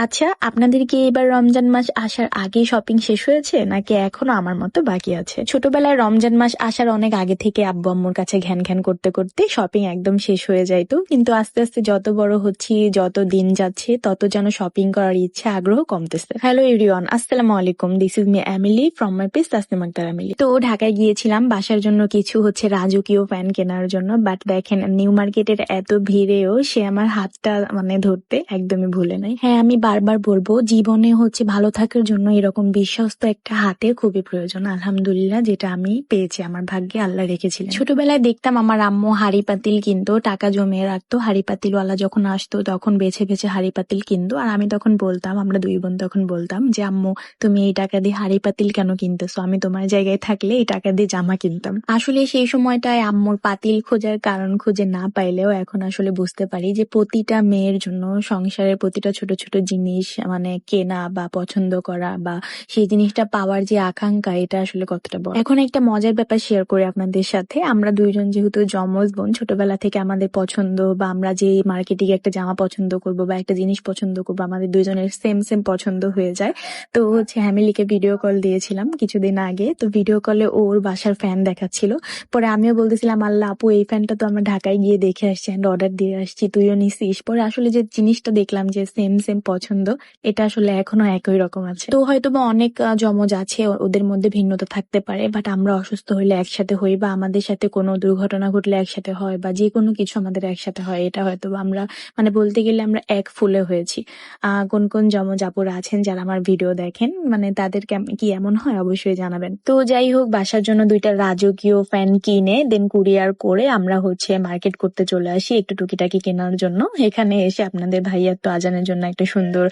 আচ্ছা, আপনাদের কি এবার রমজান মাস আসার আগেই শপিং শেষ হয়েছে নাকি এখনো আমার মতো বাকি আছে? ছোটবেলায় রমজান মাস আসার অনেক আগে থেকে আব্বু আম্মুর কাছে ঘ্যান ঘ্যান করতে করতে শপিং একদম শেষ হয়ে যাইতো, কিন্তু আস্তে আস্তে যত বড় হচ্ছি, যত দিন যাচ্ছে, তত যেন শপিং করার ইচ্ছা আগ্রহ কমতেছে। হ্যালো এভরিওয়ান, আসসালামু আলাইকুম। This is me Emily from my page Tasnim Akter Emily. তো ঢাকায় গিয়েছিলাম বাসার জন্য কিছু রাজকীয় ফ্যান কেনার জন্য, বাট দেখেন নিউ মার্কেটের এত ভিড়েও সে আমার হাতটা ধরতে একদমই ভুলে নাই। হ্যাঁ, আমি বারবার বলবো, জীবনে ভালো থাকার জন্য এরকম বিশ্বস্ত একটা হাতে খুবই প্রয়োজন। আলহামদুলিল্লাহ, যেটা আমি পেয়েছি, আমার ভাগ্যে আল্লাহ রেখেছিলেন। ছোটবেলায় দেখতাম আমার আম্মু হাড়ি পাতিল কিনতো, টাকা জমিয়ে রাখতো, হাড়ি পাতিলওয়ালা যখন আসতো তখন বেছে বেছে হাড়ি পাতিল কিনতো। আর আমি তখন বলতাম, আমরা দুই বোন তখন বলতাম যে আম্মু, তুমি এই টাকা দিয়ে হাড়ি পাতিল কেন কিনতেছো? আমি তোমার জায়গায় থাকলে এই টাকা দিয়ে জামা কিনতাম। আসলে সেই সময়টায় আম্মুর পাতিল খোঁজার কারণ খুঁজে না পাইলেও এখন আসলে বুঝতে পারি যে প্রতিটা মেয়ের জন্য সংসারের প্রতিটা ছোট ছোট জিনিস কেনা বা পছন্দ করা বা সেই জিনিসটা পাওয়ার যে আকাঙ্ক্ষা, এটা আসলে কতটা বড়। এখন একটা মজার ব্যাপার শেয়ার করি আপনাদের সাথে। আমরা দুইজন যেহেতু জমজ বোন, ছোটবেলা থেকে আমাদের পছন্দ বা আমরা যে মার্কেটে গিয়ে একটা জামা পছন্দ করবো বা একটা জিনিস পছন্দ করবো, আমাদের দুইজনের সেম সেম পছন্দ হয়ে যায়। তো হ্যামিলিকে ভিডিও কল দিয়েছিলাম কিছুদিন আগে। তো ভিডিও কলে ওর বাসার ফ্যান দেখাচ্ছিল। পরে আমিও বলতেছিলাম, আল্লাহ আপু, এই ফ্যানটা তো আমরা ঢাকায় গিয়ে দেখে আসছি, অর্ডার দিয়ে আসছি, তুইও নিছিস। পরে আসলে যে জিনিসটা দেখলাম যে সেম সেম পছন্দ, এটা আসলে এখনো একই রকম আছে। তো হয়তো বা অনেক জমজ আছে, ওদের মধ্যে ভিন্নতা থাকতে পারে, বাট আমরা অসুস্থ হইলে একসাথে হই বা আমাদের সাথে কোনো দুর্ঘটনা ঘটলে একসাথে হয় বা যে কোনো কিছু আমাদের একসাথে হয়, এটা হয়তো বা আমরা বলতে গেলে আমরা এক ফুলে হয়েছি। কোন কোন জমজ আপুরা আছেন যারা আমার ভিডিও দেখেন, তাদের কি এমন হয় অবশ্যই জানাবেন। তো যাই হোক, বাসার জন্য দুইটা রাজকীয় ফ্যান কিনে দেন কুরিয়ার করে আমরা মার্কেট করতে চলে আসি একটু টুকিটাকি কেনার জন্য। এখানে এসে আপনাদের ভাইয়ার তো আজানের জন্য একটা সুন্দর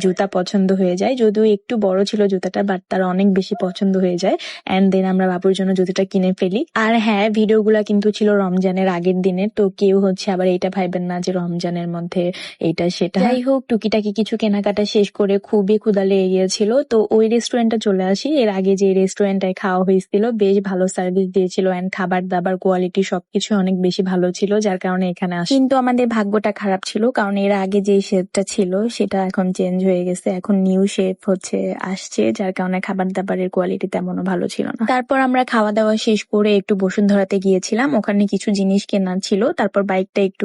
জুতা পছন্দ হয়ে যায়, যদিও একটু বড় ছিল জুতাটা, বাট তার অনেক বেশি পছন্দ হয়ে যায়। এন্ড দেন আমরা বাবুর জন্য জুতাটা কিনে ফেলি। আর হ্যাঁ, ভিডিওগুলা কিন্তু ছিল রমজানের আগের দিনের, তো কেউ আবার এইটা ভাইবেন না যে রমজানের মধ্যে এইটা সেটা। যাই হোক, টুকিটাকি কিছু কেনাকাটা শেষ করে খুবই ক্ষুধা লেগে গিয়েছিল, তো ওই রেস্টুরেন্টে চলে আসি। এর আগে যে রেস্টুরেন্টটায় খাওয়া হয়েছিল, বেশ ভালো সার্ভিস দিয়েছিল এন্ড খাবার দাবার কোয়ালিটি সবকিছু অনেক বেশি ভালো ছিল, যার কারণে এখানে আসি। কিন্তু আমাদের ভাগ্যটা খারাপ ছিল, কারণ এর আগে যে শেফটা ছিল সেটা এখন চেঞ্জ হয়ে গেছে, এখন নিউ শেফ আসছে, যার কারণে খাবার দাবারের কোয়ালিটি তেমনও ভালো ছিল না। তারপর আমরা খাওয়া দাওয়া শেষ করে একটু বসুন্ধরাতে গিয়েছিলাম, ওখানে কিছু জিনিস কেনার ছিল। তারপর বাইকটা একটু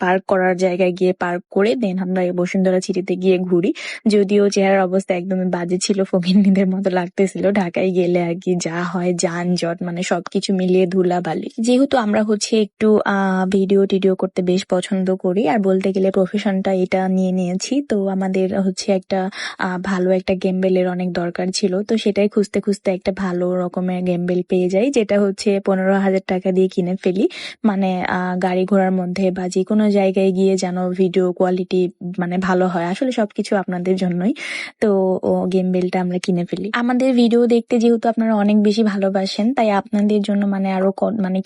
পার্ক করার জায়গায় গিয়ে পার্ক করে দেন আমরা বসুন্ধরা সিটিতে গিয়ে ঘুরি। যদিও চেহারার অবস্থা একদমই বাজে ছিল, ফকিন্নিদের মতো লাগতেছিল। ঢাকায় গেলে আর কি যা হয়, যানজট, সবকিছু মিলিয়ে ধুলাবালি। যেহেতু আমরা একটু ভিডিও টিডিও করতে বেশ পছন্দ করি, আর বলতে গেলে প্রফেশনটা এটা নিয়ে নিয়েছি, তো আমাদের একটা ভালো একটা গেমবেলের অনেক দরকার ছিল। তো সেটাই খুঁজতে খুঁজতে একটা ভালো রকমের গেমবেল পেয়ে যাই, যেটা 15,000 টাকা দিয়ে কিনে ফেলি। গাড়ি ঘোড়ার মধ্যে বা যে কোনো জায়গায় গিয়ে যেন ভিডিও কোয়ালিটি ভালো হয়। আসলে সবকিছু আপনাদের জন্যই, তো গেমবেলটা আমরা কিনে ফেলি। আমাদের ভিডিও দেখতে যেহেতু আপনারা অনেক বেশি ভালোবাসেন, তাই আপনাদের জন্য আরো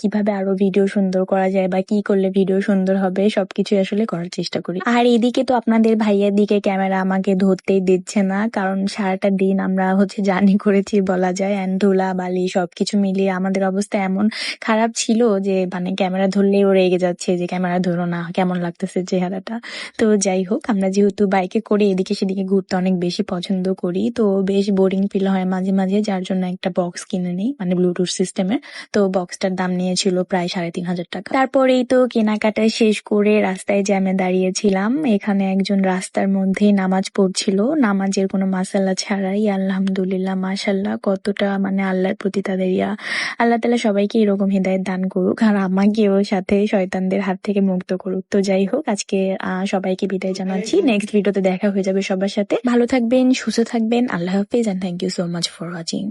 কিভাবে আরো ভিডিও সুন্দর করা যায় বা কি করলে ভিডিও সুন্দর হবে সবকিছু আসলে করার চেষ্টা করি। আর এদিকে তো আপনাদের ভাইয়ের দিকে ক্যামেরা আমাকে ধরতেই দিচ্ছে না, কারণ সারাটা দিন আমরা জার্নি করেছি বলা যায়, এন্ড ধুলা বালি সবকিছু মিলিয়ে আমাদের অবস্থা এমন খারাপ ছিল যে ক্যামেরা ধরলেও রেগে যাচ্ছে যে ক্যামেরা ধরো না, কেমন লাগতেছে চেহারাটা। তো যাই হোক, আমরা যেহেতু বাইকে করে এদিকে সেদিকে ঘুরতে অনেক বেশি পছন্দ করি, তো বেশ বোরিং ফিল হয় মাঝে মাঝে, যার জন্য একটা বক্স কিনে নিই, ব্লুটুথ সিস্টেমের। তো বক্সটার দাম নিয়েছিল প্রায় 3,500 টাকা। তারপরেই তো কেনাকাটা শেষ করে রাস্তায় জ্যামে দাঁড়িয়েছিলাম। এখানে একজন রাস্তার মধ্যেই নামাজ পড়ছিল, নামাজের কোনো মাসালা ছাড়াই। আলহামদুলিল্লাহ, মাশাল্লাহ, কতটা আল্লাহর প্রতি তাদের আল্লাহ তাআলা সবাইকে এরকম হিদায়াত দান করুক, আর আমাকেও সাথে শয়তানদের হাত থেকে মুক্ত করুক। তো যাই হোক, আজকে সবাইকে বিদায় জানাচ্ছি। নেক্সট ভিডিওতে দেখা হয়ে যাবে সবার সাথে। ভালো থাকবেন, সুস্থ থাকবেন, আল্লাহ হাফেজ, and thank you so much for watching.